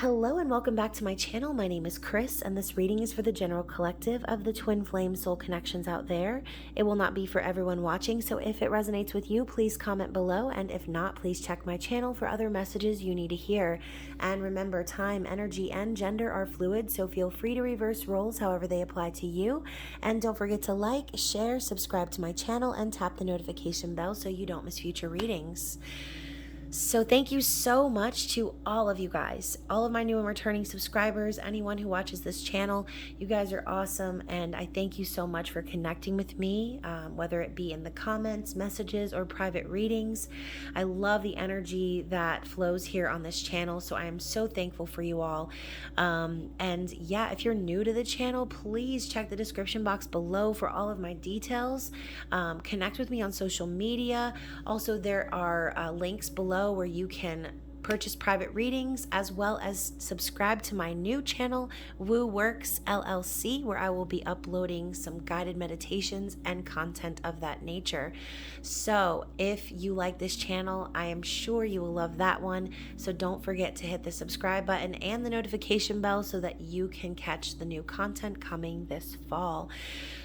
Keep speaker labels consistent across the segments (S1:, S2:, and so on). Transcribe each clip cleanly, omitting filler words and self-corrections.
S1: Hello and welcome back to my channel. My name is Chris and this reading is for the general collective of the twin flame soul connections out there. It will not be for everyone watching, so if it resonates with you, please comment below, and if not, please check my channel for other messages you need to hear. And remember, time, energy, and gender are fluid, so feel free to reverse roles however they apply to you. And don't forget to like, share, subscribe to my channel, and tap the notification bell so you don't miss future readings. So thank you so much to all of you guys, all of my new and returning subscribers, anyone who watches this channel. You guys are awesome, and I thank you so much for connecting with me, whether it be in the comments, messages, or private readings. I love the energy that flows here on this channel, so I am so thankful for you all. And yeah, if you're new to the channel, please check the description box below for all of my details. Connect with me on social media. Also, there are links below where you can purchase private readings, as well as subscribe to my new channel, Woo Works LLC, where I will be uploading some guided meditations and content of that nature. So if you like this channel, I am sure you will love that one. So don't forget to hit the subscribe button and the notification bell so that you can catch the new content coming this fall.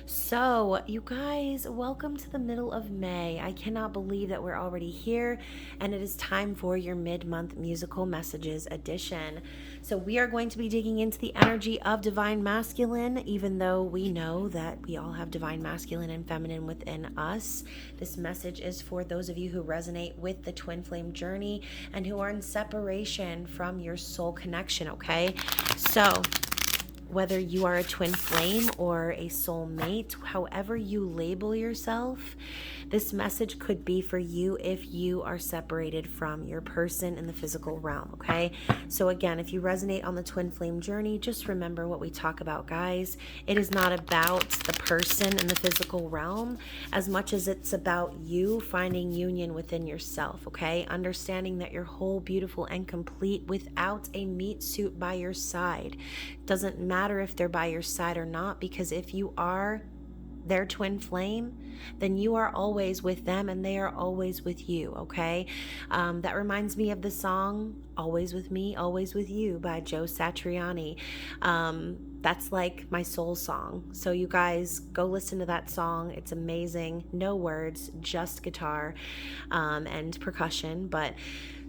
S1: So you guys, welcome to the middle of May. I cannot believe that we're already here, and it is time for your mid-month musical messages edition. So we are going to be digging into the energy of divine masculine, even though we know that we all have divine masculine and feminine within us. This message is for those of you who resonate with the twin flame journey and who are in separation from your soul connection, okay? So whether you are a twin flame or a soulmate, however you label yourself, this message could be for you if you are separated from your person in the physical realm, okay? So again, if you resonate on the twin flame journey, just remember what we talk about, guys. It is not about the person in the physical realm as much as it's about you finding union within yourself, okay? Understanding that you're whole, beautiful, and complete without a meat suit by your side. Doesn't matter if they're by your side or not, because if you are their twin flame, then you are always with them and they are always with you, okay? That reminds me of the song Always With Me, Always With You by Joe Satriani. That's like my soul song. So you guys go listen to that song. It's amazing. No words, just guitar and percussion. But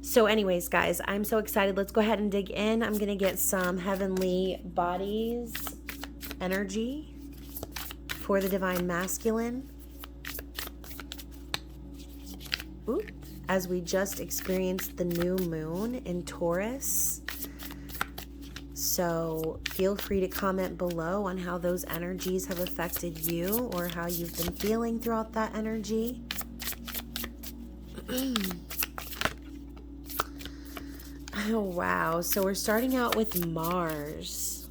S1: so anyways, guys, I'm so excited. Let's go ahead and dig in. I'm going to get some heavenly bodies energy for the divine masculine. Ooh, as we just experienced the new moon in Taurus. So feel free to comment below on how those energies have affected you or how you've been feeling throughout that energy. Oh, wow. So we're starting out with Mars.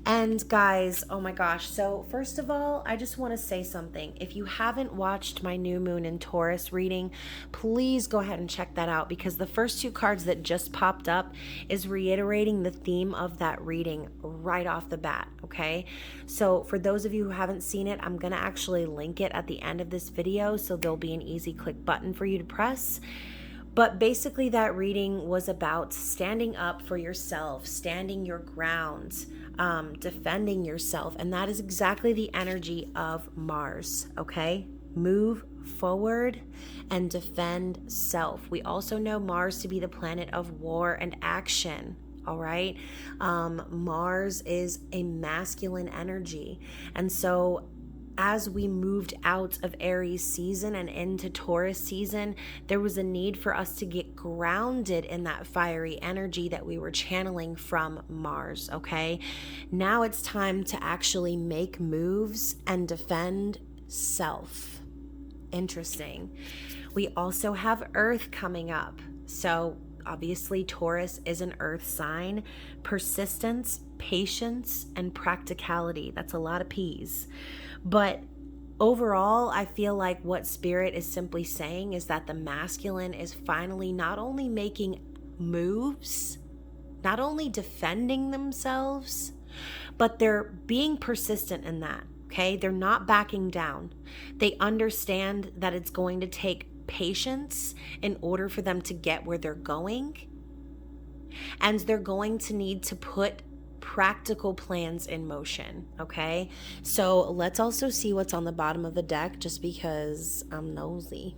S1: And guys, oh my gosh. So first of all, I just want to say something. If you haven't watched my new moon in Taurus reading, please go ahead and check that out, because the first two cards that just popped up is reiterating the theme of that reading right off the bat, okay? So for those of you who haven't seen it, I'm going to actually link it at the end of this video, so there'll be an easy click button for you to press. But basically that reading was about standing up for yourself, standing your ground, defending yourself. And that is exactly the energy of Mars, okay? Move forward and defend self. We also know Mars to be the planet of war and action. All right. Mars is a masculine energy. And so as we moved out of Aries season and into Taurus season, there was a need for us to get grounded in that fiery energy that we were channeling from Mars, okay? Now it's time to actually make moves and defend self. Interesting. We also have Earth coming up. So obviously Taurus is an earth sign. Persistence, patience, and practicality. That's a lot of P's. But overall, I feel like what Spirit is simply saying is that the masculine is finally not only making moves, not only defending themselves, but they're being persistent in that, okay? They're not backing down. They understand that it's going to take patience in order for them to get where they're going. and they're going to need to put practical plans in motion, okay? So let's also see what's on the bottom of the deck, just because I'm nosy.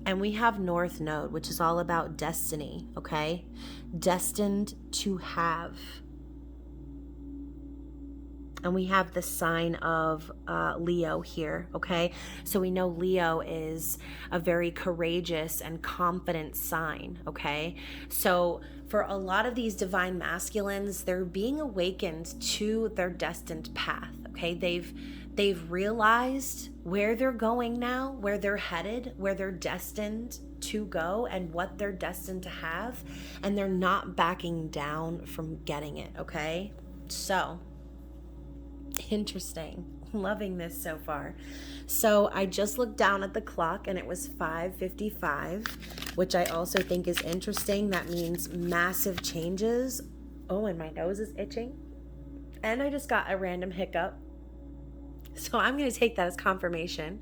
S1: And we have North Node, which is all about destiny, okay? Destined to have. And we have the sign of Leo here, okay? So we know Leo is a very courageous and confident sign, okay? So for a lot of these divine masculines, they're being awakened to their destined path, okay? They've realized where they're going now, where they're headed, where they're destined to go, and what they're destined to have, and they're not backing down from getting it, okay? So interesting. Loving this so far. So I just looked down at the clock and it was 5:55, which I also think is interesting. That means massive changes. Oh, and my nose is itching. And I just got a random hiccup. So I'm going to take that as confirmation.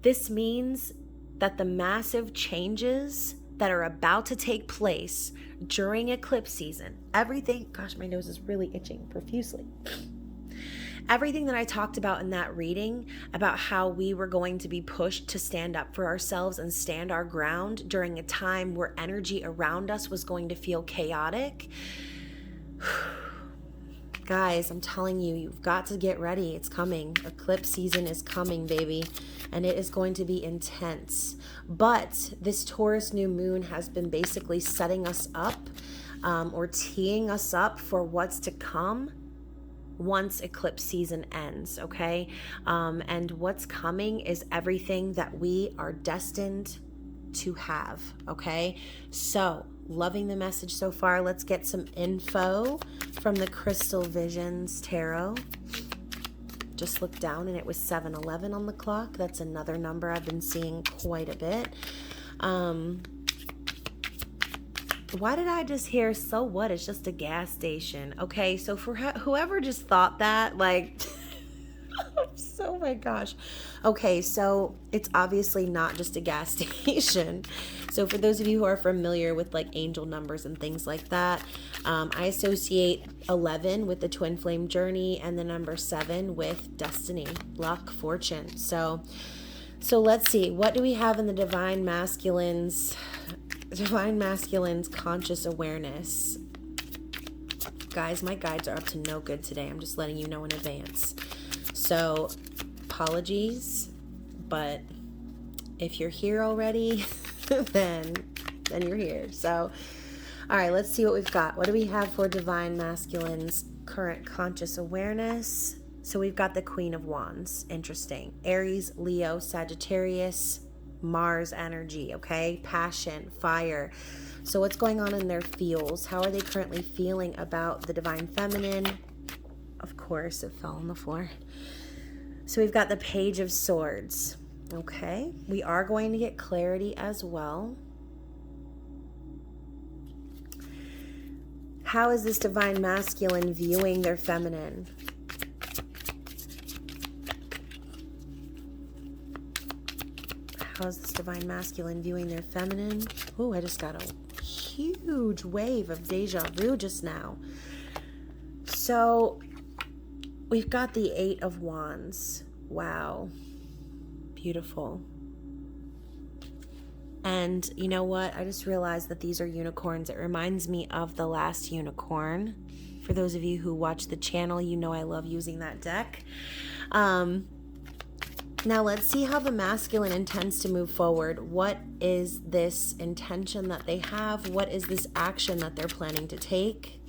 S1: This means that the massive changes that are about to take place during eclipse season, everything, gosh, my nose is really itching profusely. Everything that I talked about in that reading about how we were going to be pushed to stand up for ourselves and stand our ground during a time where energy around us was going to feel chaotic. Guys, I'm telling you, you've got to get ready. It's coming. Eclipse season is coming, baby. And it is going to be intense. But this Taurus new moon has been basically setting us up or teeing us up for what's to come once eclipse season ends, okay? And what's coming is everything that we are destined to have, okay? So, loving the message so far. Let's get some info from the Crystal Visions Tarot. Just looked down and it was 7:11 on the clock. That's another number I've been seeing quite a bit. Why did I just hear, so what? It's just a gas station. Okay, so for whoever just thought that, like, oh my gosh. Okay, so it's obviously not just a gas station. So for those of you who are familiar with like angel numbers and things like that, I associate 11 with the twin flame journey and the number 7 with destiny, luck, fortune. So let's see, what do we have in the divine masculines conscious awareness? Guys, my guides are up to no good today. I'm just letting you know in advance. So apologies, but if you're here already, then you're here. So, all right, let's see what we've got. What do we have for divine masculine's current conscious awareness? So we've got the Queen of Wands. Interesting. Aries, Leo, Sagittarius, Mars energy, okay? Passion, fire. So what's going on in their feels? How are they currently feeling about the divine feminine? Of course, it fell on the floor. So we've got the Page of Swords. Okay, we are going to get clarity as well. How is this divine masculine viewing their feminine? How is this divine masculine viewing their feminine? Oh, I just got a huge wave of deja vu just now. So we've got the 8 of Wands. Wow. Beautiful. And you know what? I just realized that these are unicorns. It reminds me of the last unicorn. For those of you who watch the channel, you know I love using that deck. Now let's see how the masculine intends to move forward. What is this intention that they have? What is this action that they're planning to take?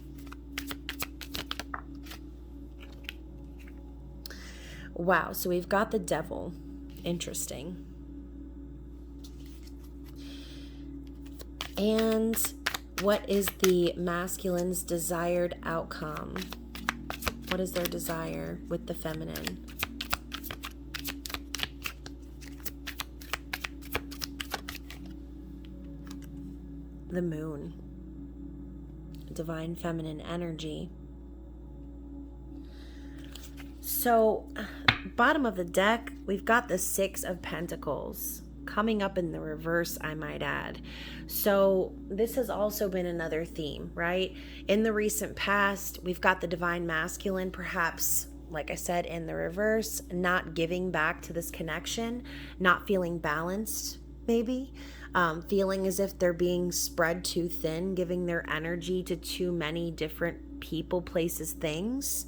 S1: Wow, so we've got the Devil. Interesting. And what is the masculine's desired outcome? What is their desire with the feminine? The Moon. Divine feminine energy. So Bottom of the deck, we've got the Six of Pentacles coming up in the reverse, I might add. So this has also been another theme, right? In the recent past, we've got the Divine Masculine, perhaps, like I said, in the reverse, not giving back to this connection, not feeling balanced, maybe, feeling as if they're being spread too thin, giving their energy to too many different people, places, things.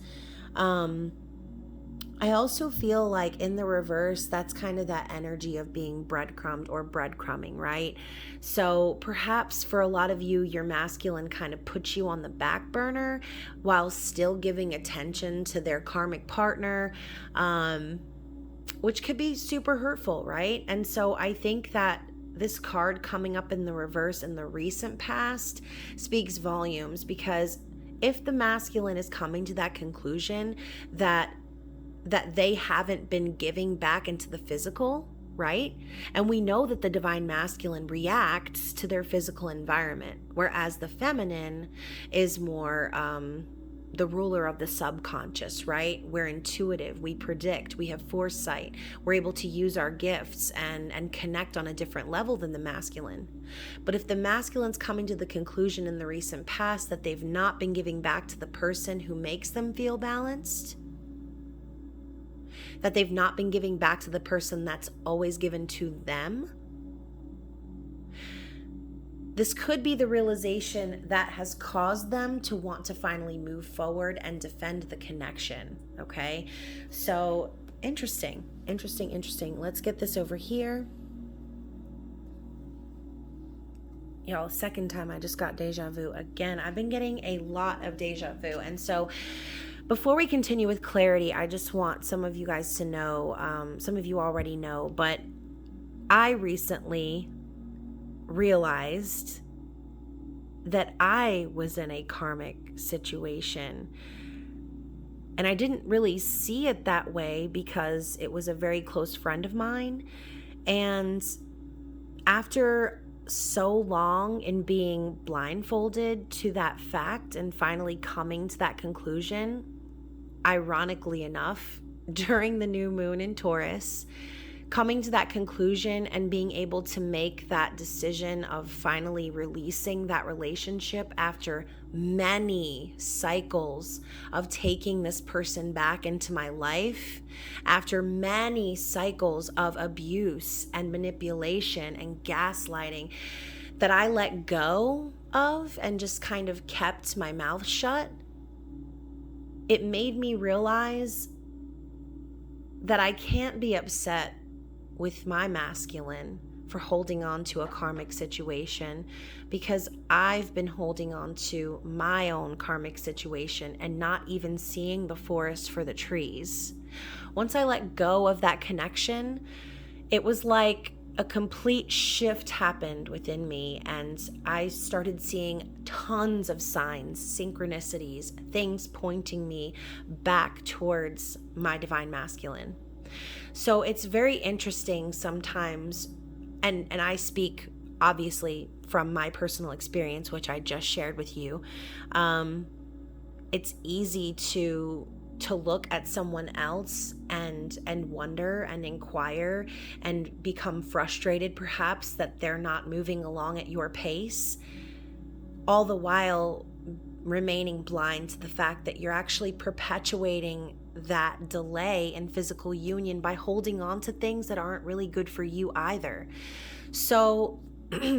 S1: I also feel like in the reverse, that's kind of that energy of being breadcrumbed or breadcrumbing, right? So perhaps for a lot of you, your masculine kind of puts you on the back burner while still giving attention to their karmic partner, which could be super hurtful, right? And so I think that this card coming up in the reverse in the recent past speaks volumes, because if the masculine is coming to that conclusion that they haven't been giving back into the physical, right? And we know that the divine masculine reacts to their physical environment, whereas the feminine is more the ruler of the subconscious, right? We're intuitive, we predict, we have foresight, we're able to use our gifts and connect on a different level than the masculine. But if the masculine's coming to the conclusion in the recent past that they've not been giving back to the person who makes them feel balanced, that they've not been giving back to the person that's always given to them, this could be the realization that has caused them to want to finally move forward and defend the connection, okay? So, interesting. Let's get this over here. Y'all, second time I just got deja vu again. I've been getting a lot of deja vu. And so before we continue with clarity, I just want some of you guys to know, some of you already know, but I recently realized that I was in a karmic situation. And I didn't really see it that way because it was a very close friend of mine. And after so long in being blindfolded to that fact and finally coming to that conclusion, ironically enough, during the new moon in Taurus, coming to that conclusion and being able to make that decision of finally releasing that relationship after many cycles of taking this person back into my life, after many cycles of abuse and manipulation and gaslighting that I let go of and just kind of kept my mouth shut, it made me realize that I can't be upset with my masculine for holding on to a karmic situation, because I've been holding on to my own karmic situation and not even seeing the forest for the trees. Once I let go of that connection, it was like a complete shift happened within me, and I started seeing tons of signs, synchronicities, things pointing me back towards my divine masculine. So it's very interesting sometimes, and I speak obviously from my personal experience, which I just shared with you. It's easy to look at someone else and wonder and inquire and become frustrated perhaps that they're not moving along at your pace, all the while remaining blind to the fact that you're actually perpetuating that delay in physical union by holding on to things that aren't really good for you either. So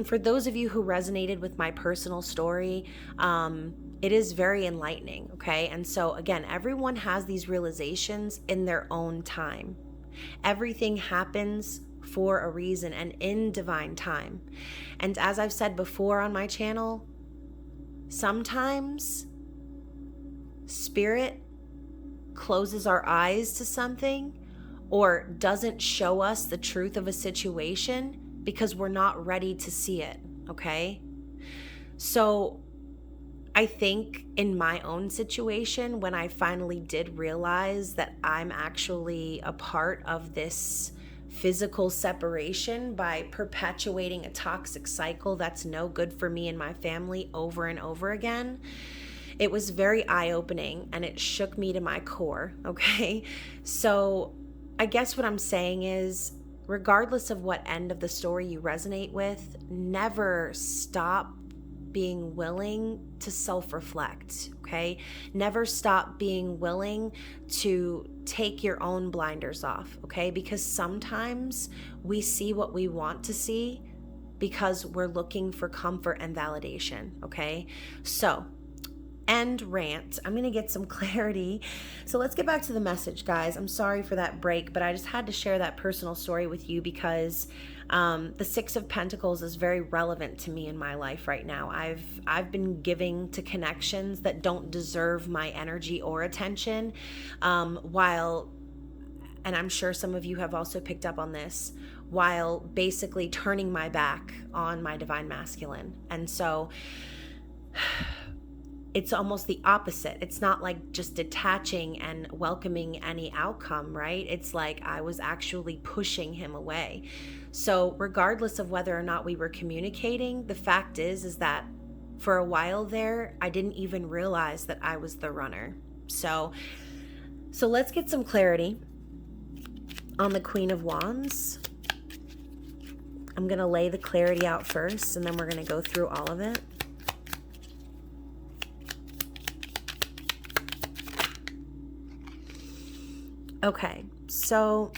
S1: for those of you who resonated with my personal story, it is very enlightening, okay? And so again, everyone has these realizations in their own time. Everything happens for a reason and in divine time. And as I've said before on my channel, sometimes spirit closes our eyes to something or doesn't show us the truth of a situation because we're not ready to see it, okay? So I think in my own situation, when I finally did realize that I'm actually a part of this physical separation by perpetuating a toxic cycle that's no good for me and my family over and over again, it was very eye-opening and it shook me to my core, okay? So I guess what I'm saying is, regardless of what end of the story you resonate with, never stop being willing to self-reflect, okay? Never stop being willing to take your own blinders off, okay? Because sometimes we see what we want to see because we're looking for comfort and validation, okay? So, end rant. I'm going to get some clarity. So let's get back to the message, guys. I'm sorry for that break, but I just had to share that personal story with you because the Six of Pentacles is very relevant to me in my life right now. I've been giving to connections that don't deserve my energy or attention, while, and I'm sure some of you have also picked up on this, while basically turning my back on my divine masculine. And so it's almost the opposite. It's not like just detaching and welcoming any outcome, right? It's like I was actually pushing him away. So regardless of whether or not we were communicating, the fact is that for a while there, I didn't even realize that I was the runner. So let's get some clarity on the Queen of Wands. I'm going to lay the clarity out first, and then we're going to go through all of it. Okay, so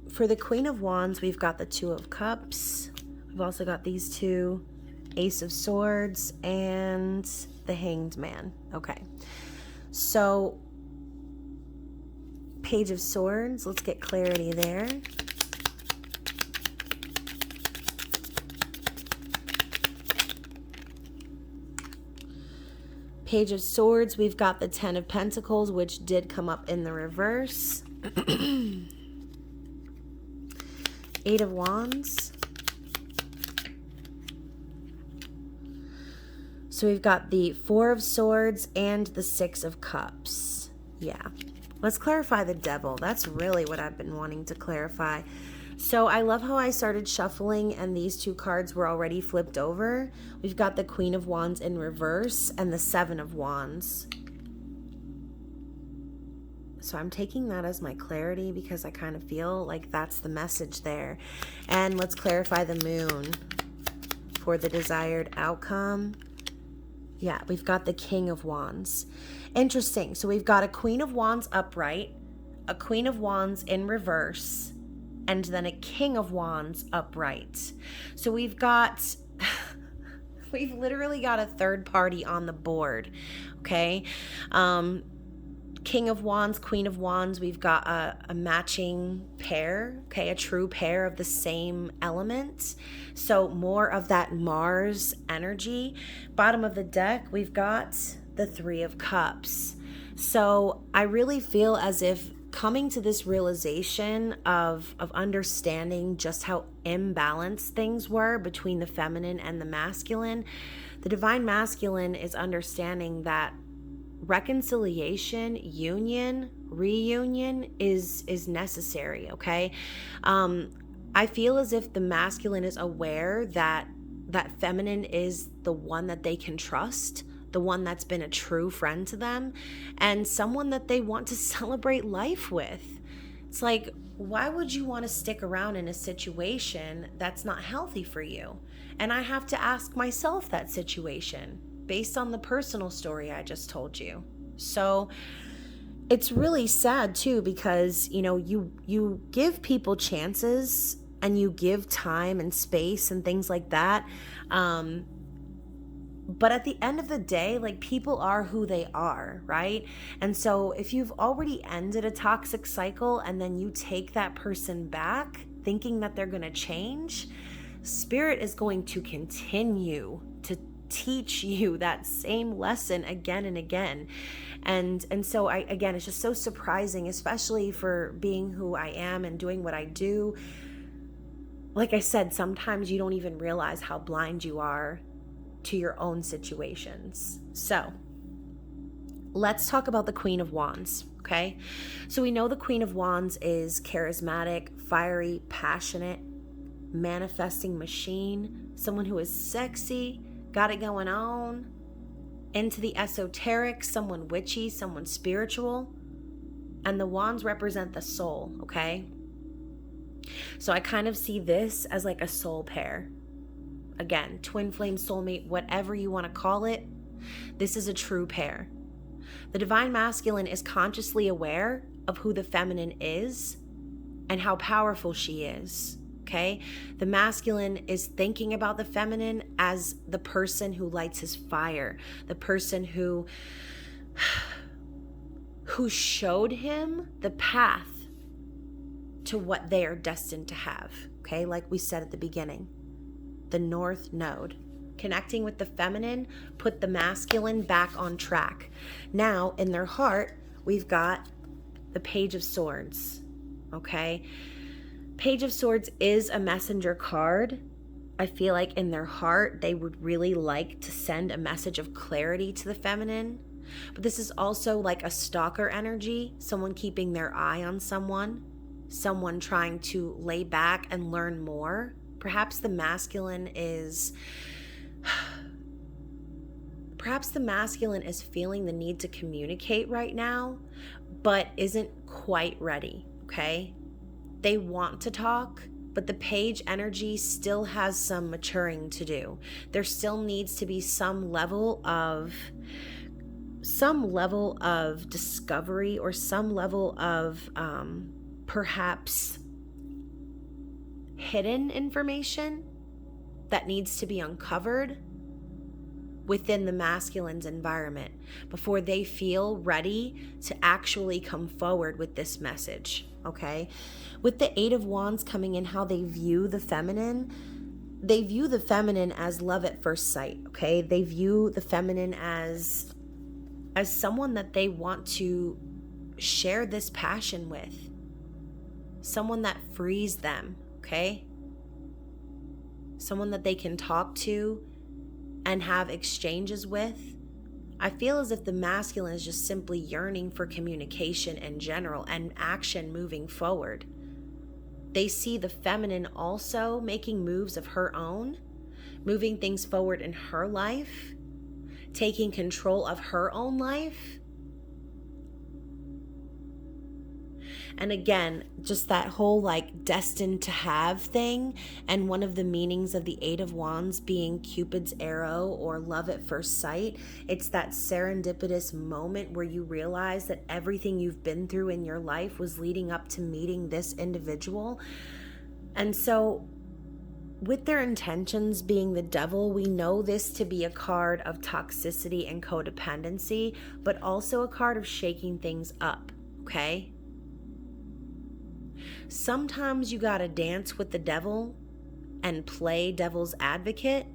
S1: for the Queen of Wands, we've got the Two of Cups. We've also got these two, Ace of Swords and the Hanged Man. Okay, so Page of Swords, let's get clarity there. Page of Swords, we've got the Ten of Pentacles, which did come up in the reverse. Eight of Wands. So we've got the Four of Swords and the Six of Cups. Yeah. Let's clarify the Devil. That's really what I've been wanting to clarify. So I love how I started shuffling and these two cards were already flipped over. We've got the Queen of Wands in reverse and the Seven of Wands. So I'm taking that as my clarity because I kind of feel like that's the message there. And let's clarify the Moon for the desired outcome. Yeah, we've got the King of Wands. Interesting. So we've got a Queen of Wands upright, a Queen of Wands in reverse, and then a King of Wands upright. So we've literally got a third party on the board, okay? King of Wands, Queen of Wands, we've got a matching pair, okay? A true pair of the same element. So more of that Mars energy. Bottom of the deck, we've got the Three of Cups. So I really feel as if coming to this realization of understanding just how imbalanced things were between the feminine and the masculine, the divine masculine is understanding that reconciliation, union, reunion is necessary, okay? I feel as if the masculine is aware that feminine is the one that they can trust, the one that's been a true friend to them, and someone that they want to celebrate life with. It's like, why would you want to stick around in a situation that's not healthy for you? And I have to ask myself that situation based on the personal story I just told you. So it's really sad too, because you give people chances and you give time and space and things like that. But at the end of the day, like, people are who they are, right? And so if you've already ended a toxic cycle and then you take that person back thinking that they're going to change, Spirit is going to continue to teach you that same lesson again and again. And so again, it's just so surprising, especially for being who I am and doing what I do. Like I said, sometimes you don't even realize how blind you are to your own situations. So let's talk about the Queen of Wands, okay? So we know the Queen of Wands is charismatic, fiery, passionate, manifesting machine, someone who is sexy, got it going on, into the esoteric, someone witchy, someone spiritual. And the wands represent the soul, okay? So I kind of see this as like a soul pair. Again, twin flame, soulmate, whatever you want to call it, this is a true pair. The divine masculine is consciously aware of who the feminine is and how powerful she is, okay? The masculine is thinking about the feminine as the person who lights his fire, the person who showed him the path to what they are destined to have, okay? Like we said at the beginning, the North Node. Connecting with the feminine put the masculine back on track. Now, in their heart, we've got the Page of Swords, okay? Page of Swords is a messenger card. I feel like in their heart, they would really like to send a message of clarity to the feminine. But this is also like a stalker energy, someone keeping their eye on someone trying to lay back and learn more. Perhaps the masculine is feeling the need to communicate right now, but isn't quite ready, okay? They want to talk, but the page energy still has some maturing to do. There still needs to be some level of discovery or some level of perhaps hidden information that needs to be uncovered within the masculine's environment before they feel ready to actually come forward with this message, okay? With the Eight of Wands coming in, how they view the feminine as love at first sight, okay? They view the feminine as someone that they want to share this passion with, someone that frees them, okay? Someone that they can talk to and have exchanges with. I feel as if the masculine is just simply yearning for communication in general and action moving forward. They see the feminine also making moves of her own, moving things forward in her life, taking control of her own life. And again, just that whole like destined to have thing, and one of the meanings of the Eight of Wands being Cupid's arrow or love at first sight. It's that serendipitous moment where you realize that everything you've been through in your life was leading up to meeting this individual. And so with their intentions being the Devil, we know this to be a card of toxicity and codependency, but also a card of shaking things up, okay? Sometimes you gotta dance with the devil and play devil's advocate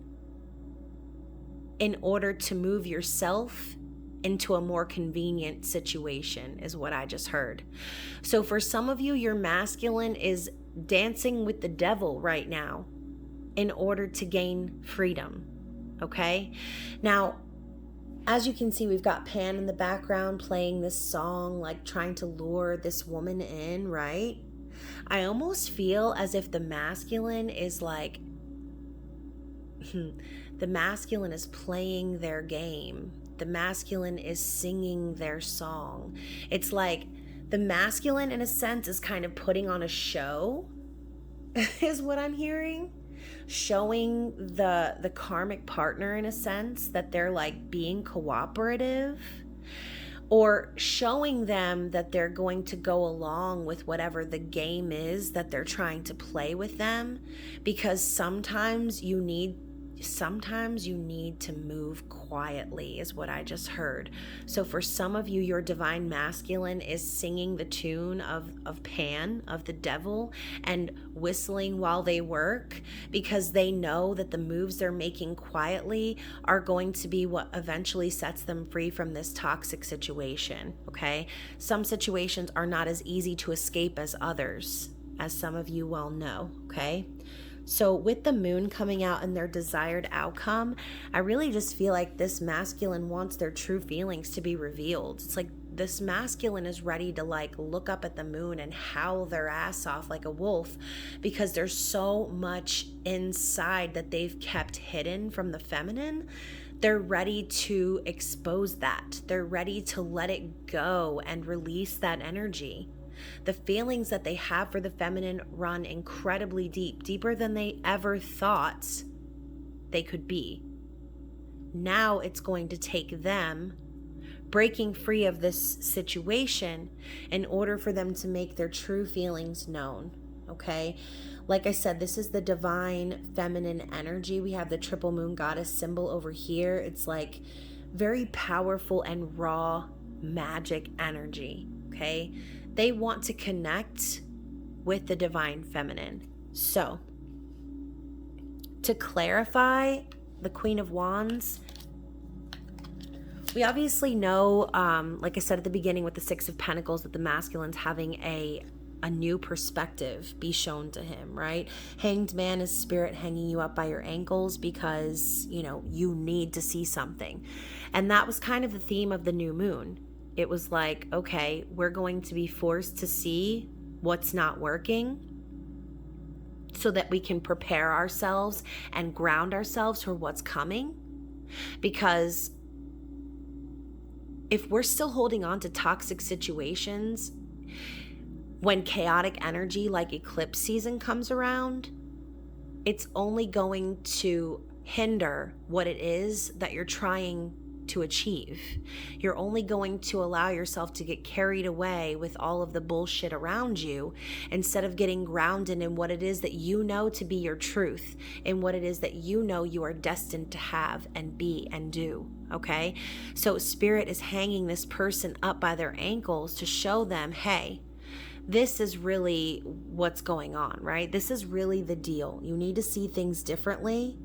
S1: in order to move yourself into a more convenient situation, is what I just heard. So for some of you, your masculine is dancing with the devil right now in order to gain freedom, okay? Now, as you can see, we've got Pan in the background playing this song, like trying to lure this woman in, right? I almost feel as if the masculine is like, the masculine is playing their game. The masculine is singing their song. It's like the masculine, in a sense, is kind of putting on a show, is what I'm hearing. Showing the karmic partner, in a sense, that they're like being cooperative, or showing them that they're going to go along with whatever the game is that they're trying to play with them, because sometimes you need to move quietly, is what I just heard. So for some of you, your divine masculine is singing the tune of Pan, of the devil, and whistling while they work, because they know that the moves they're making quietly are going to be what eventually sets them free from this toxic situation, okay? Some situations are not as easy to escape as others, as some of you well know, okay? So with the moon coming out and their desired outcome, I really just feel like this masculine wants their true feelings to be revealed. It's like this masculine is ready to like look up at the moon and howl their ass off like a wolf, because there's so much inside that they've kept hidden from the feminine They're ready to expose that. They're ready to let it go and release that energy. The feelings that they have for the feminine run incredibly deep, deeper than they ever thought they could be. Now it's going to take them breaking free of this situation in order for them to make their true feelings known, okay? Like I said, this is the divine feminine energy. We have the triple moon goddess symbol over here. It's like very powerful and raw magic energy, okay? They want to connect with the divine feminine. So, to clarify, the Queen of Wands, we obviously know, like I said at the beginning with the Six of Pentacles, that the masculine's having a new perspective be shown to him, right? Hanged Man is spirit hanging you up by your ankles because, you need to see something. And that was kind of the theme of the new moon. It was like, okay, we're going to be forced to see what's not working so that we can prepare ourselves and ground ourselves for what's coming. Because if we're still holding on to toxic situations, when chaotic energy like eclipse season comes around, it's only going to hinder what it is that you're trying to achieve. You're only going to allow yourself to get carried away with all of the bullshit around you instead of getting grounded in what it is that you know to be your truth, in what it is that you know you are destined to have and be and do. Okay? So spirit is hanging this person up by their ankles to show them, hey, this is really what's going on, right? This is really the deal. You need to see things differently.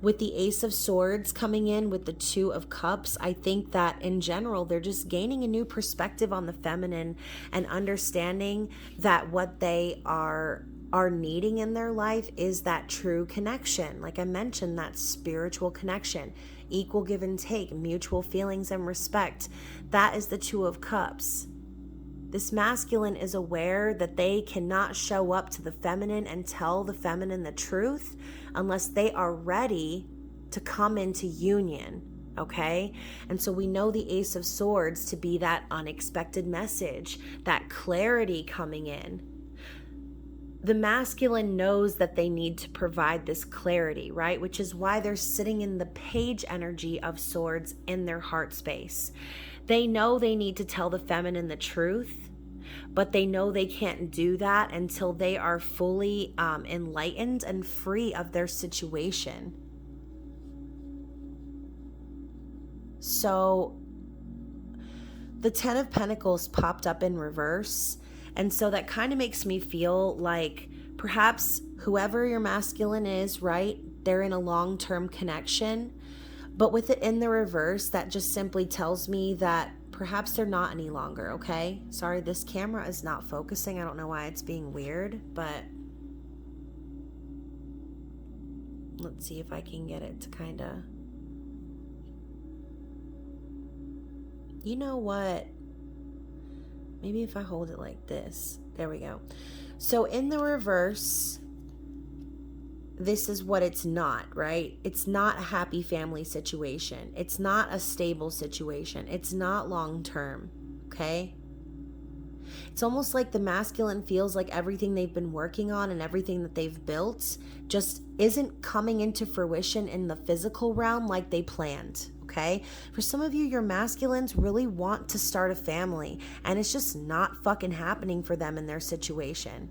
S1: With the Ace of Swords coming in with the Two of Cups, I think that in general, they're just gaining a new perspective on the feminine and understanding that what they are needing in their life is that true connection. Like I mentioned, that spiritual connection, equal give and take, mutual feelings and respect. That is the Two of Cups. This masculine is aware that they cannot show up to the feminine and tell the feminine the truth unless they are ready to come into union, okay? And so we know the Ace of Swords to be that unexpected message, that clarity coming in. The masculine knows that they need to provide this clarity, right? Which is why they're sitting in the Page energy of Swords in their heart space. They know they need to tell the feminine the truth, but they know they can't do that until they are fully enlightened and free of their situation. So the Ten of Pentacles popped up in reverse. And so that kind of makes me feel like perhaps whoever your masculine is, right, they're in a long-term connection. But with it in the reverse, that just simply tells me that perhaps they're not any longer, okay? Sorry, this camera is not focusing. I don't know why it's being weird, but let's see if I can get it to kind of... You know what? Maybe if I hold it like this. There we go. So in the reverse, this is what it's not, right? It's not a happy family situation. It's not a stable situation. It's not long-term, okay? It's almost like the masculine feels like everything they've been working on and everything that they've built just isn't coming into fruition in the physical realm like they planned, okay? For some of you, your masculines really want to start a family and it's just not fucking happening for them in their situation,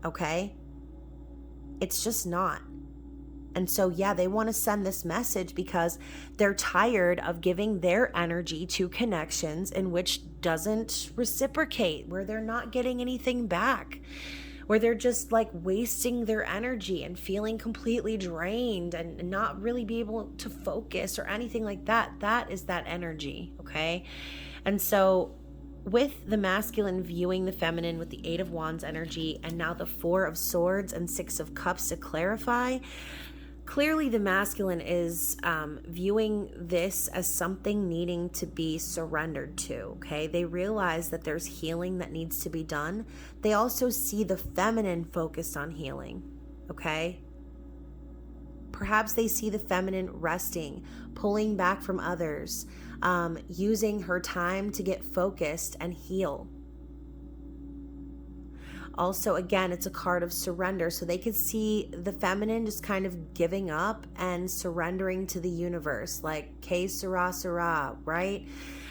S1: okay? It's just not. And so, yeah, they want to send this message because they're tired of giving their energy to connections in which doesn't reciprocate, where they're not getting anything back, where they're just like wasting their energy and feeling completely drained and not really be able to focus or anything like that. That is that energy, okay? And so with the masculine viewing the feminine with the Eight of Wands energy and now the Four of Swords and Six of Cups to clarify, clearly the masculine is viewing this as something needing to be surrendered to, okay? They realize that there's healing that needs to be done. They also see the feminine focused on healing, okay? Perhaps they see the feminine resting, pulling back from others, using her time to get focused and heal. Also, again, it's a card of surrender. So they could see the feminine just kind of giving up and surrendering to the universe. Like, que sera, sera, right?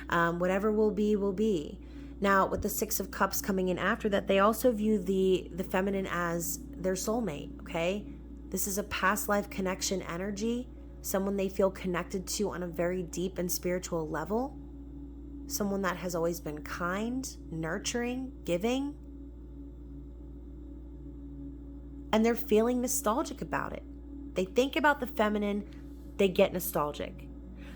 S1: Whatever will be, will be. Now, with the Six of Cups coming in after that, they also view the feminine as their soulmate, okay? This is a past life connection energy, someone they feel connected to on a very deep and spiritual level, someone that has always been kind, nurturing, giving. And they're feeling nostalgic about it. They think about the feminine, they get nostalgic.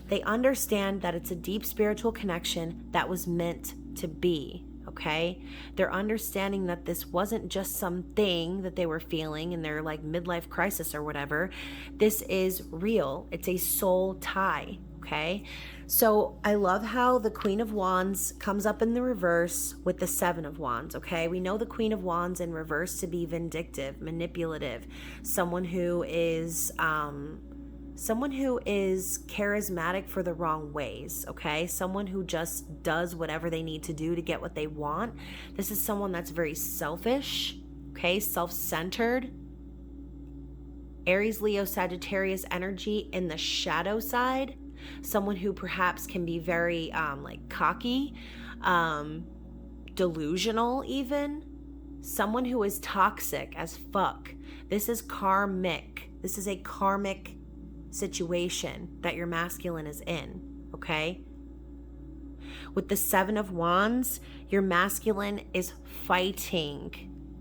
S1: They understand that it's a deep spiritual connection that was meant to be, okay? They're understanding that this wasn't just something that they were feeling in their like midlife crisis or whatever. This is real. It's a soul tie, okay? So I love how the Queen of Wands comes up in the reverse with the Seven of Wands, okay? We know the Queen of Wands in reverse to be vindictive, manipulative, someone who is charismatic for the wrong ways, okay? Someone who just does whatever they need to do to get what they want. This is someone that's very selfish, okay? Self-centered. Aries, Leo, Sagittarius energy in the shadow side. Someone who perhaps can be very like cocky, delusional even. Someone who is toxic as fuck. This is karmic. This is a karmic situation that your masculine is in, okay? With the Seven of Wands, your masculine is fighting,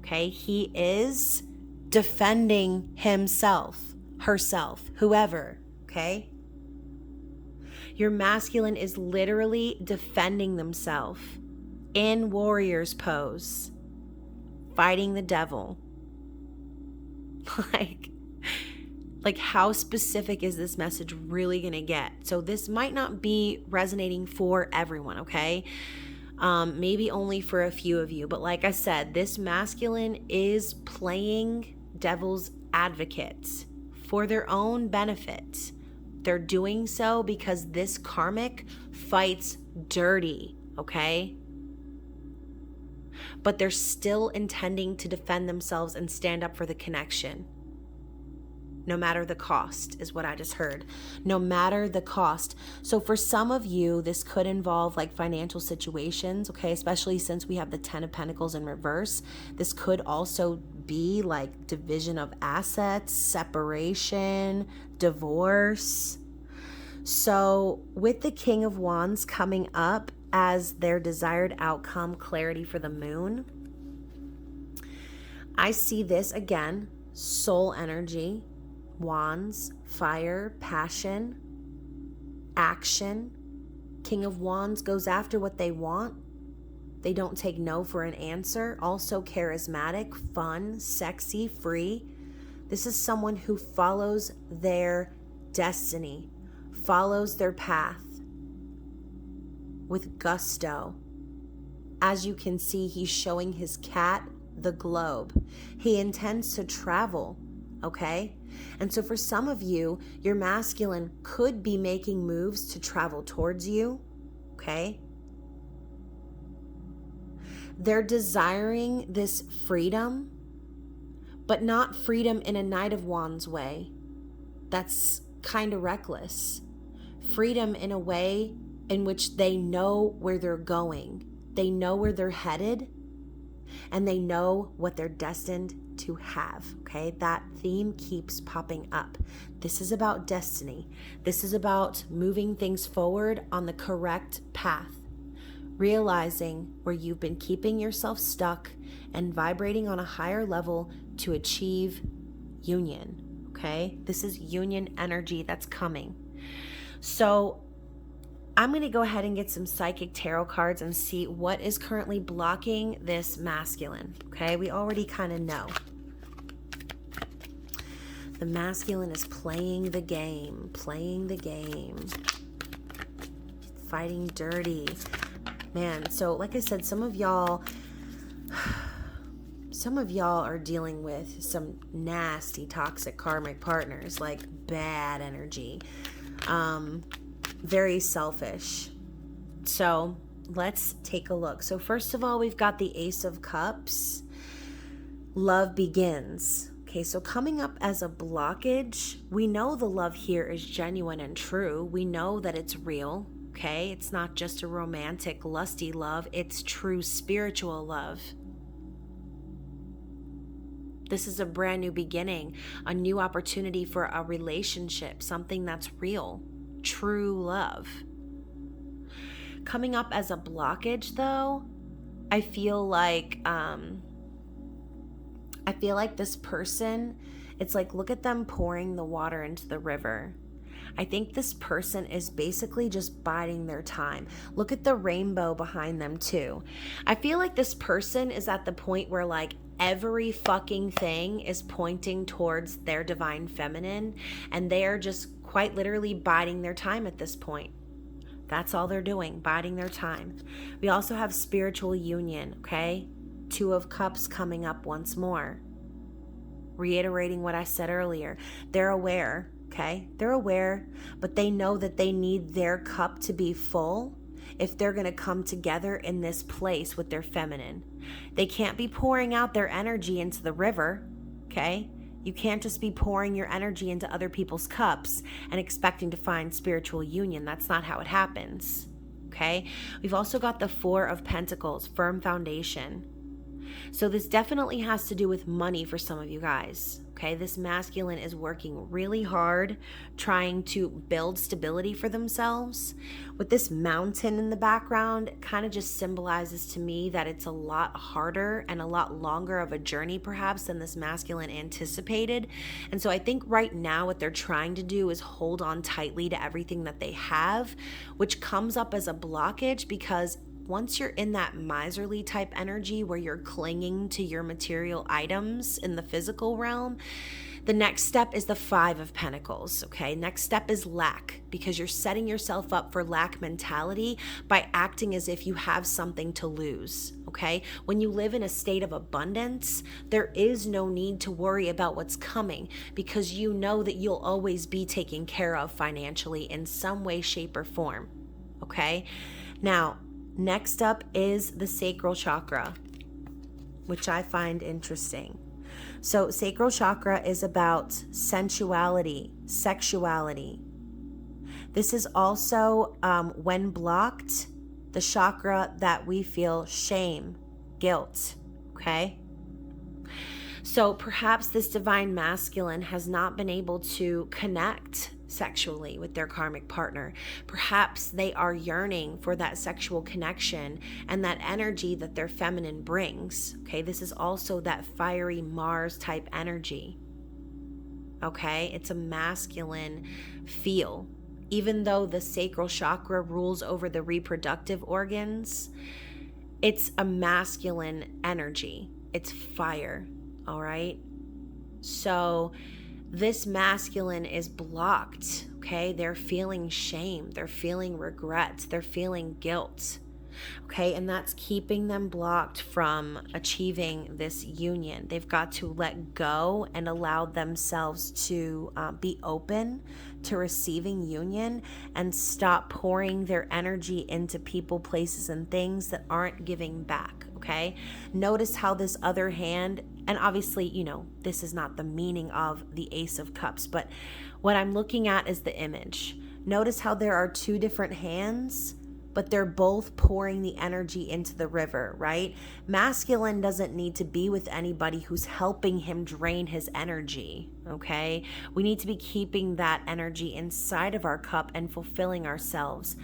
S1: okay? He is defending himself, herself, whoever, okay? Your masculine is literally defending themselves in warrior's pose, fighting the devil. Like how specific is this message really going to get? So this might not be resonating for everyone, okay? Maybe only for a few of you. But like I said, this masculine is playing devil's advocate for their own benefit. They're doing so because this karmic fights dirty, okay? But they're still intending to defend themselves and stand up for the connection. No matter the cost, is what I just heard. No matter the cost. So for some of you, this could involve like financial situations, okay? Especially since we have the Ten of Pentacles in reverse. This could also be like division of assets, separation, divorce. So with the King of Wands coming up as their desired outcome, clarity for the moon, I see this again, soul energy, Wands, fire, passion, action. King of Wands goes after what they want. They don't take no for an answer. Also charismatic, fun, sexy, free. This is someone who follows their destiny, follows their path with gusto. As you can see, he's showing his cat the globe. He intends to travel, okay? And so for some of you, your masculine could be making moves to travel towards you, okay? They're desiring this freedom, but not freedom in a Knight of Wands way. That's kind of reckless. Freedom in a way in which they know where they're going. They know where they're headed, and they know what they're destined to have, okay? That theme keeps popping up. This is about destiny. This is about moving things forward on the correct path, realizing where you've been keeping yourself stuck and vibrating on a higher level to achieve union, okay? This is union energy that's coming. So I'm going to go ahead and get some psychic tarot cards and see what is currently blocking this masculine, okay? We already kind of know. The masculine is playing the game, fighting dirty. Man, so like I said, some of y'all some of y'all are dealing with some nasty, toxic karmic partners, like bad energy, very selfish. So let's take a look. So first of all, we've got the Ace of Cups. Love begins. Okay, so coming up as a blockage, we know the love here is genuine and true. We know that it's real, okay? It's not just a romantic, lusty love. It's true spiritual love. This is a brand new beginning, a new opportunity for a relationship, something that's real, true love. Coming up as a blockage, though, I feel like this person, it's like, look at them pouring the water into the river. I think this person is basically just biding their time. Look at the rainbow behind them too. I feel like this person is at the point where like every fucking thing is pointing towards their divine feminine, and they are just quite literally biding their time at this point. That's all they're doing, biding their time. We also have spiritual union, okay? Two of Cups coming up once more. Reiterating what I said earlier. They're aware, okay? They're aware, but they know that they need their cup to be full if they're going to come together in this place with their feminine. They can't be pouring out their energy into the river, okay? You can't just be pouring your energy into other people's cups and expecting to find spiritual union. That's not how it happens, okay? We've also got the Four of Pentacles, firm foundation. So this definitely has to do with money for some of you guys, okay? This masculine is working really hard trying to build stability for themselves. With this mountain in the background, it kind of just symbolizes to me that it's a lot harder and a lot longer of a journey perhaps than this masculine anticipated. And so I think right now what they're trying to do is hold on tightly to everything that they have, which comes up as a blockage because once you're in that miserly type energy where you're clinging to your material items in the physical realm, the next step is the Five of Pentacles, okay? Next step is lack, because you're setting yourself up for lack mentality by acting as if you have something to lose, okay? When you live in a state of abundance, there is no need to worry about what's coming because you know that you'll always be taken care of financially in some way, shape, or form, okay? Now, next up is the sacral chakra, which I find interesting. So sacral chakra is about sensuality, sexuality. This is also, when blocked, the chakra that we feel shame, guilt, okay? So perhaps this divine masculine has not been able to connect sexually with their karmic partner. Perhaps they are yearning for that sexual connection and that energy that their feminine brings. Okay, this is also that fiery Mars type energy. Okay, it's a masculine feel. Even though the sacral chakra rules over the reproductive organs, it's a masculine energy. It's fire, all right? So this masculine is blocked, okay? They're feeling shame, they're feeling regret, they're feeling guilt, okay? And that's keeping them blocked from achieving this union. They've got to let go and allow themselves to be open to receiving union and stop pouring their energy into people, places, and things that aren't giving back, okay? Notice how this other hand, and obviously, you know, this is not the meaning of the Ace of Cups, but what I'm looking at is the image. Notice how there are two different hands, but they're both pouring the energy into the river, right? Masculine doesn't need to be with anybody who's helping him drain his energy, okay? We need to be keeping that energy inside of our cup and fulfilling ourselves,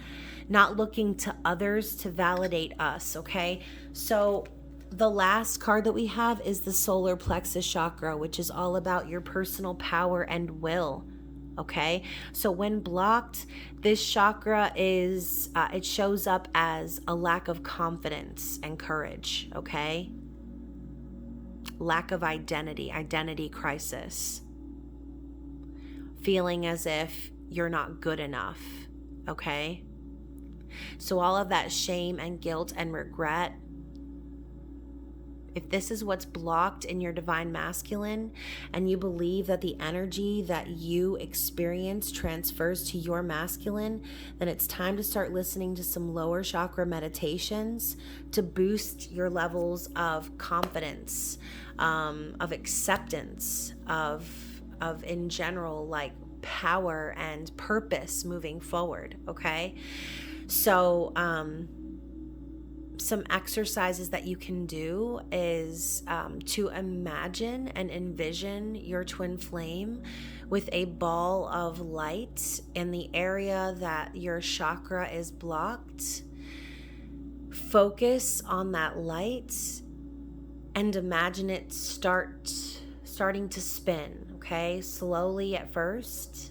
S1: not looking to others to validate us, okay? So the last card that we have is the solar plexus chakra, which is all about your personal power and will. Okay, so when blocked, this chakra is, it shows up as a lack of confidence and courage, okay? Lack of identity crisis. Feeling as if you're not good enough, okay? So all of that shame and guilt and regret, If this is what's blocked in your divine masculine, and you believe that the energy that you experience transfers to your masculine, then it's time to start listening to some lower chakra meditations to boost your levels of confidence, of acceptance, of in general, like power and purpose moving forward. Okay. So, some exercises that you can do is to imagine and envision your twin flame with a ball of light in the area that your chakra is blocked. Focus on that light and imagine it starting to spin, okay? Slowly at first,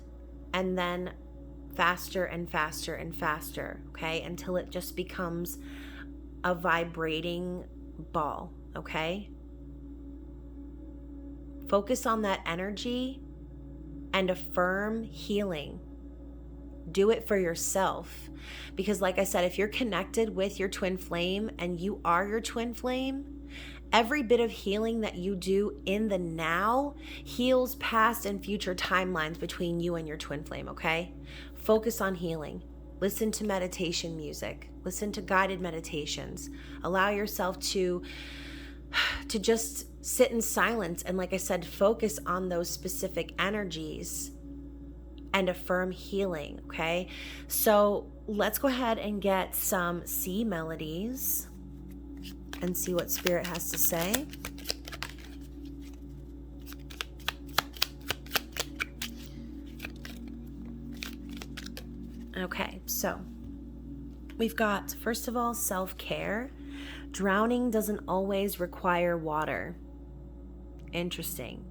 S1: and then faster and faster and faster, okay? Until it just becomes a vibrating ball, okay? Focus on that energy and affirm healing. Do it for yourself. Because like I said, if you're connected with your twin flame and you are your twin flame, every bit of healing that you do in the now heals past and future timelines between you and your twin flame, okay? Focus on healing. Listen to meditation music. Listen to guided meditations. Allow yourself to just sit in silence and, like I said, focus on those specific energies and affirm healing, okay? So let's go ahead and get some sea melodies and see what Spirit has to say. Okay, so we've got, first of all, self-care. Drowning doesn't always require water. Interesting.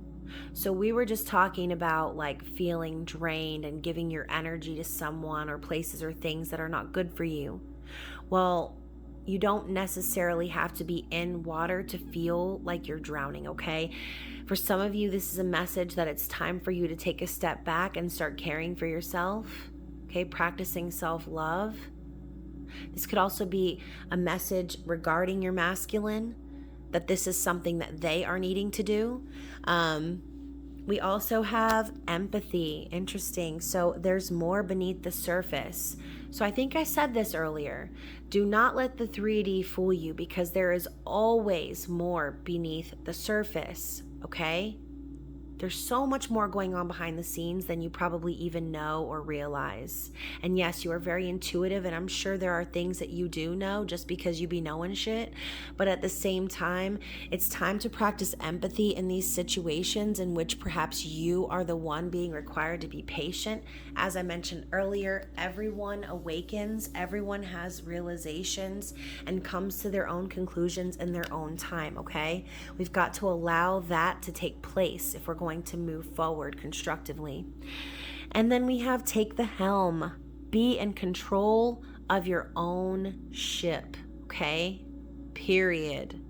S1: So we were just talking about like feeling drained and giving your energy to someone or places or things that are not good for you. Well, you don't necessarily have to be in water to feel like you're drowning, okay? For some of you, this is a message that it's time for you to take a step back and start caring for yourself, okay? Practicing self-love. This could also be a message regarding your masculine, that this is something that they are needing to do. We also have empathy. Interesting. So there's more beneath the surface. So I think I said this earlier. Do not let the 3D fool you, because there is always more beneath the surface, okay? There's so much more going on behind the scenes than you probably even know or realize. And yes, you are very intuitive, and I'm sure there are things that you do know just because you be knowing shit. But at the same time, it's time to practice empathy in these situations in which perhaps you are the one being required to be patient. As I mentioned earlier, everyone awakens, everyone has realizations and comes to their own conclusions in their own time, okay? We've got to allow that to take place if we're going to move forward constructively. And then we have take the helm. Be in control of your own ship, okay? Period.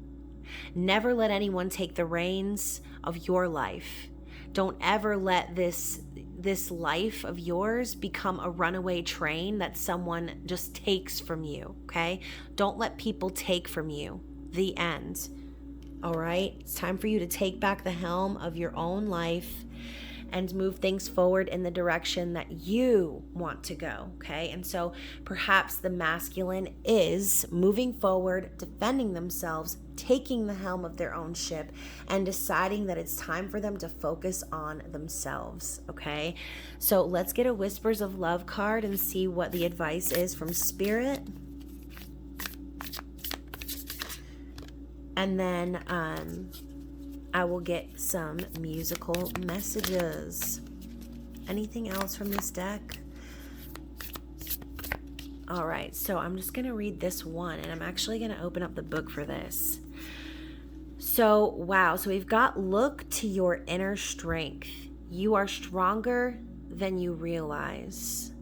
S1: Never let anyone take the reins of your life. Don't ever let this life of yours become a runaway train that someone just takes from you, okay? Don't let people take from you. The end. All right, it's time for you to take back the helm of your own life and move things forward in the direction that you want to go, okay? And so perhaps the masculine is moving forward, defending themselves, taking the helm of their own ship, and deciding that it's time for them to focus on themselves, okay? So let's get a Whispers of Love card and see what the advice is from Spirit. And then I will get some musical messages. Anything else from this deck? All right, so I'm just going to read this one, and I'm actually going to open up the book for this. So, wow. So we've got look to your inner strength. You are stronger than you realize.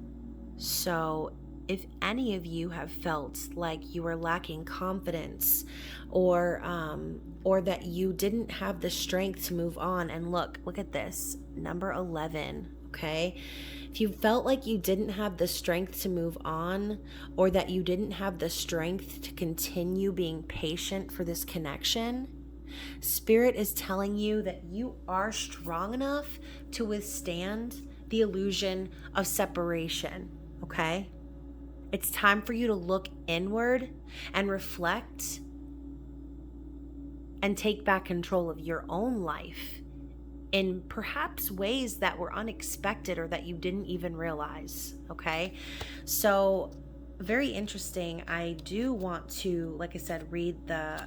S1: So if any of you have felt like you are lacking confidence or that you didn't have the strength to move on, and look at this, number 11, okay? If you felt like you didn't have the strength to move on, or that you didn't have the strength to continue being patient for this connection, Spirit is telling you that you are strong enough to withstand the illusion of separation, okay? It's time for you to look inward and reflect and take back control of your own life in perhaps ways that were unexpected or that you didn't even realize, okay? So, very interesting. I do want to, like I said, read the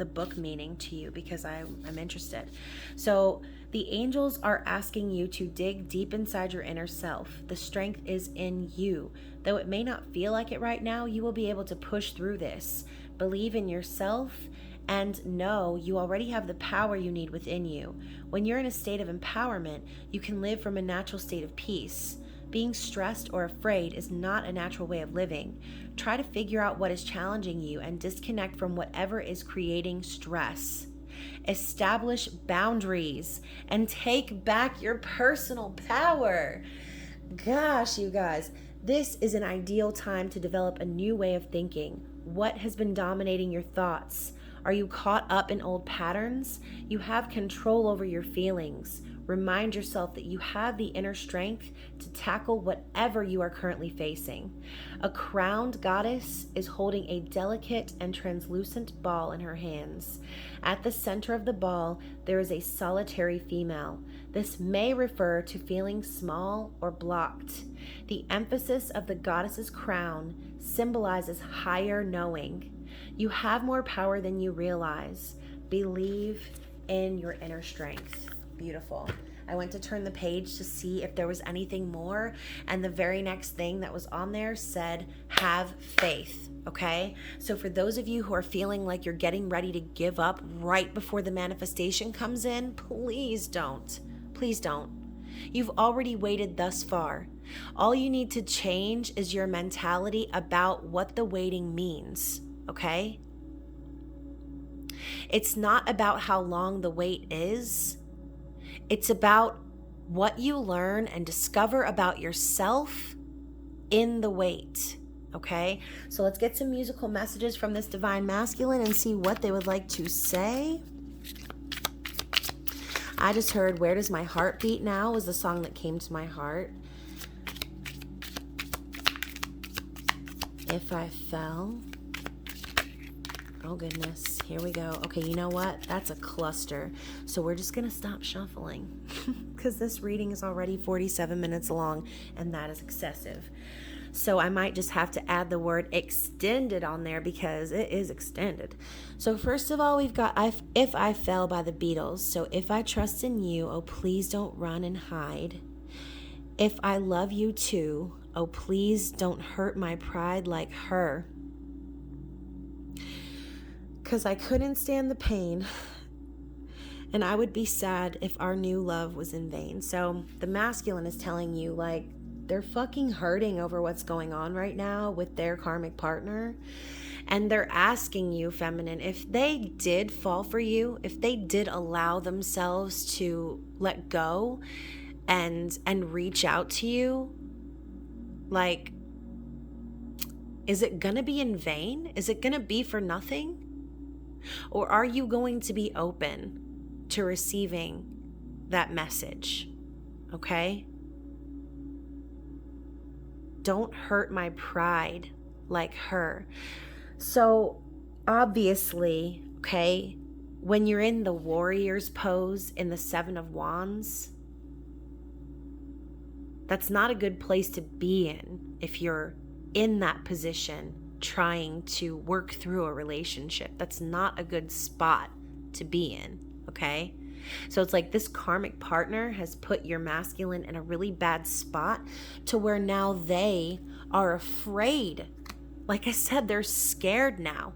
S1: book meaning to you because I'm interested. So, the angels are asking you to dig deep inside your inner self. The strength is in you. Though it may not feel like it right now, you will be able to push through this. Believe in yourself and know you already have the power you need within you. When you're in a state of empowerment, you can live from a natural state of peace. Being stressed or afraid is not a natural way of living. Try to figure out what is challenging you and disconnect from whatever is creating stress. Establish boundaries and take back your personal power. Gosh, you guys, this is an ideal time to develop a new way of thinking. What has been dominating your thoughts? Are you caught up in old patterns? You have control over your feelings. Remind yourself that you have the inner strength to tackle whatever you are currently facing. A crowned goddess is holding a delicate and translucent ball in her hands. At the center of the ball, there is a solitary female. This may refer to feeling small or blocked. The emphasis of the goddess's crown symbolizes higher knowing. You have more power than you realize. Believe in your inner strength. Beautiful. I went to turn the page to see if there was anything more, and the very next thing that was on there said, have faith, okay? So for those of you who are feeling like you're getting ready to give up right before the manifestation comes in, please don't. Please don't. You've already waited thus far. All you need to change is your mentality about what the waiting means, okay? It's not about how long the wait is. It's about what you learn and discover about yourself in the wait, okay? So let's get some musical messages from this divine masculine and see what they would like to say. I just heard Where Does My Heart Beat Now was the song that came to my heart. If I Fell. Oh goodness, here we go. Okay, you know what? That's a cluster. So we're just gonna stop shuffling because this reading is already 47 minutes long and that is excessive. So I might just have to add the word extended on there because it is extended. So first of all, we've got If I Fell by the Beatles. So if I trust in you, oh please don't run and hide. If I love you too, oh please don't hurt my pride like her. Because I couldn't stand the pain, and I would be sad if our new love was in vain. So the masculine is telling you, like, they're fucking hurting over what's going on right now with their karmic partner. And they're asking you, feminine, if they did fall for you, if they did allow themselves to let go and reach out to you, like, is it gonna be in vain? Is it gonna be for nothing? Or are you going to be open to receiving that message? Okay? Don't hurt my pride like her. So obviously, okay, when you're in the warrior's pose in the Seven of Wands, that's not a good place to be in if you're in that position trying to work through a relationship. That's not a good spot to be in, okay? So it's like this karmic partner has put your masculine in a really bad spot to where now they are afraid. Like I said, they're scared now.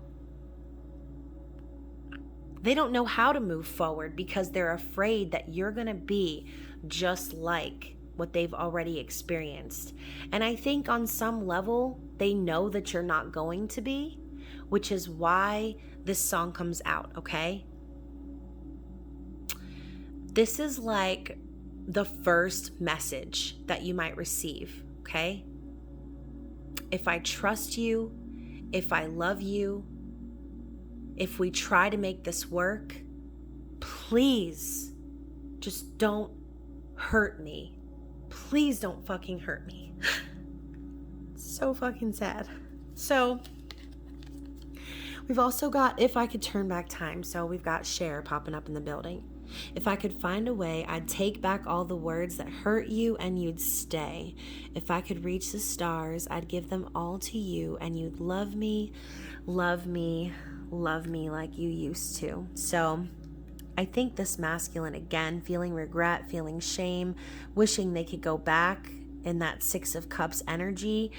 S1: They don't know how to move forward because they're afraid that you're going to be just like what they've already experienced. And I think on some level, they know that you're not going to be, which is why this song comes out, okay? This is like the first message that you might receive, okay? If I trust you, if I love you, if we try to make this work, please just don't hurt me. Please don't fucking hurt me. So fucking sad. So we've also got if I could turn back time. So we've got Cher popping up in the building. If I could find a way, I'd take back all the words that hurt you and you'd stay. If I could reach the stars, I'd give them all to you and you'd love me, love me, love me like you used to. So I think this masculine, again, feeling regret, feeling shame, wishing they could go back in that Six of Cups energy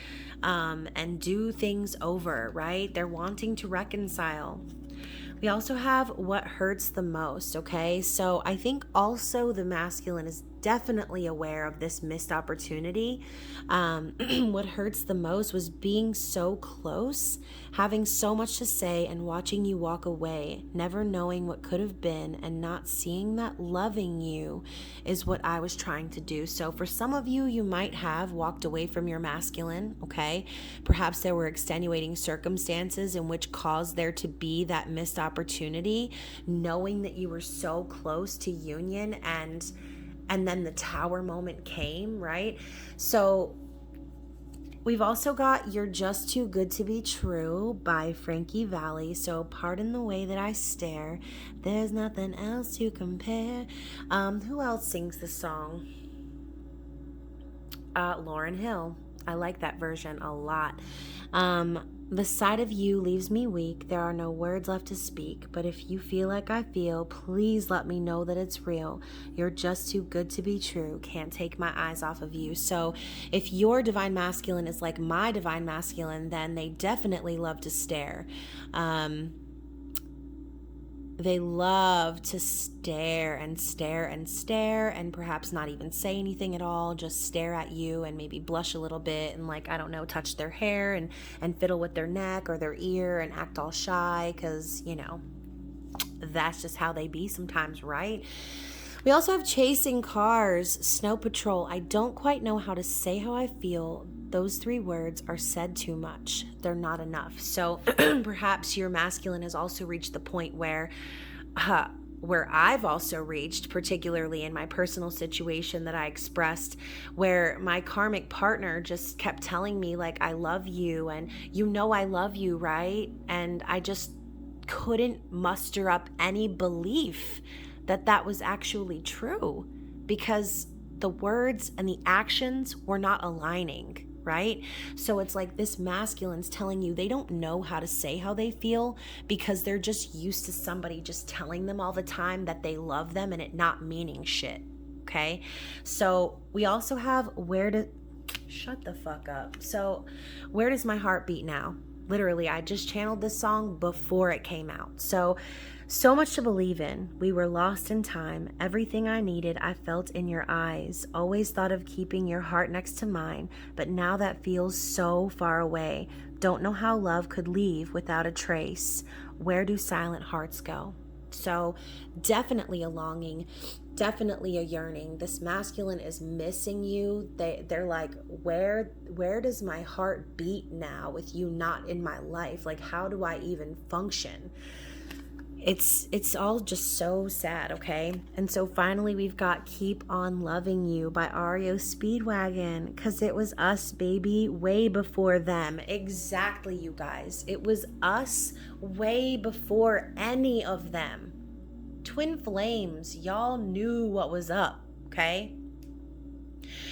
S1: and do things over, right? They're wanting to reconcile. We also have what hurts the most, okay? So I think also the masculine is definitely aware of this missed opportunity. What hurts the most was being so close, having so much to say and watching you walk away, never knowing what could have been and not seeing that loving you is what I was trying to do. So for some of you, you might have walked away from your masculine, okay? Perhaps there were extenuating circumstances in which caused there to be that missed opportunity, knowing that you were so close to union and then the tower moment came, right? So we've also got You're Just Too Good to Be True by Frankie Valli. So pardon the way that I stare. There's nothing else to compare. Who else sings the song? Lauryn Hill. I like that version a lot. The sight of you leaves me weak. There are no words left to speak. But if you feel like I feel, please let me know that it's real. You're just too good to be true. Can't take my eyes off of you. So if your divine masculine is like my divine masculine, then they definitely love to stare. They love to stare and stare and stare and perhaps not even say anything at all, just stare at you and maybe blush a little bit and like, I don't know, touch their hair and fiddle with their neck or their ear and act all shy because, you know, that's just how they be sometimes, right? We also have Chasing Cars, Snow Patrol. I don't quite know how to say how I feel. Those 3 words are said too much. They're not enough. So perhaps your masculine has also reached the point where I've also reached, particularly in my personal situation that I expressed, where my karmic partner just kept telling me like, I love you and you know I love you, right? And I just couldn't muster up any belief that that was actually true because the words and the actions were not aligning, right? So it's like this masculine's telling you they don't know how to say how they feel because they're just used to somebody just telling them all the time that they love them and it not meaning shit, okay? So we also have shut the fuck up. So where does my heart beat now? Literally, I just channeled this song before it came out. So much to believe in. We were lost in time. Everything I needed, I felt in your eyes. Always thought of keeping your heart next to mine, but now that feels so far away. Don't know how love could leave without a trace. Where do silent hearts go? So definitely a longing, definitely a yearning. This masculine is missing you. They're like, where does my heart beat now with you not in my life? Like, how do I even function? It's all just so sad, okay? And so finally we've got Keep On Loving You by REO Speedwagon, because it was us, baby, way before them. Exactly, you guys. It was us way before any of them. Twin flames, y'all knew what was up, okay?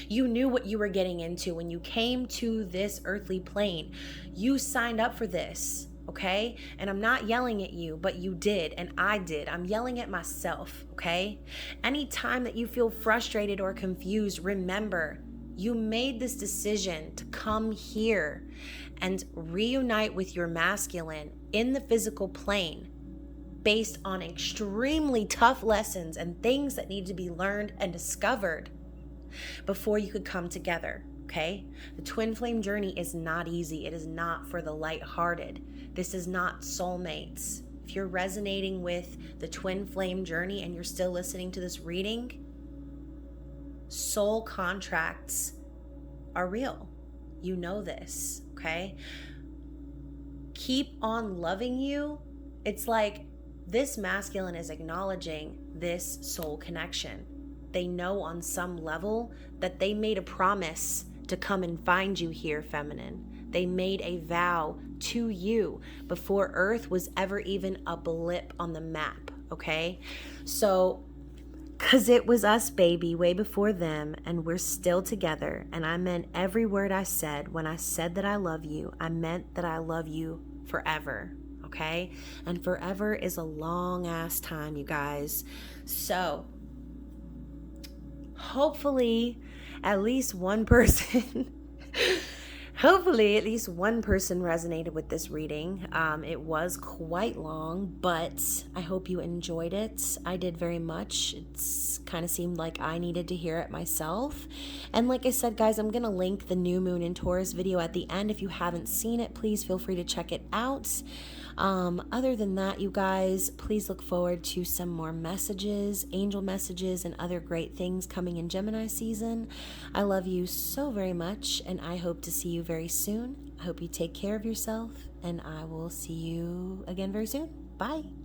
S1: You knew what you were getting into when you came to this earthly plane. You signed up for this. Okay? And I'm not yelling at you, but you did, and I did. I'm yelling at myself, okay? Anytime that you feel frustrated or confused, remember, you made this decision to come here and reunite with your masculine in the physical plane based on extremely tough lessons and things that need to be learned and discovered before you could come together. Okay? The twin flame journey is not easy. It is not for the lighthearted. This is not soulmates. If you're resonating with the twin flame journey and you're still listening to this reading, soul contracts are real. You know this, okay? Keep on loving you. It's like this masculine is acknowledging this soul connection. They know on some level that they made a promise to come and find you here, feminine. They made a vow to you before Earth was ever even a blip on the map, okay? So, because it was us, baby, way before them, and we're still together. And I meant every word I said. When I said that I love you, I meant that I love you forever, okay? And forever is a long ass time, you guys. So, hopefully at least one person resonated with this reading. It was quite long, but I hope you enjoyed it. I did very much. It's kind of seemed like I needed to hear it myself. And like I said, guys, I'm going to link the new moon in Taurus video at the end. If you haven't seen it, please feel free to check it out. Other than that, you guys, please look forward to some more messages, angel messages, and other great things coming in Gemini season. I love you so very much, and I hope to see you very soon. I hope you take care of yourself, and I will see you again very soon. Bye.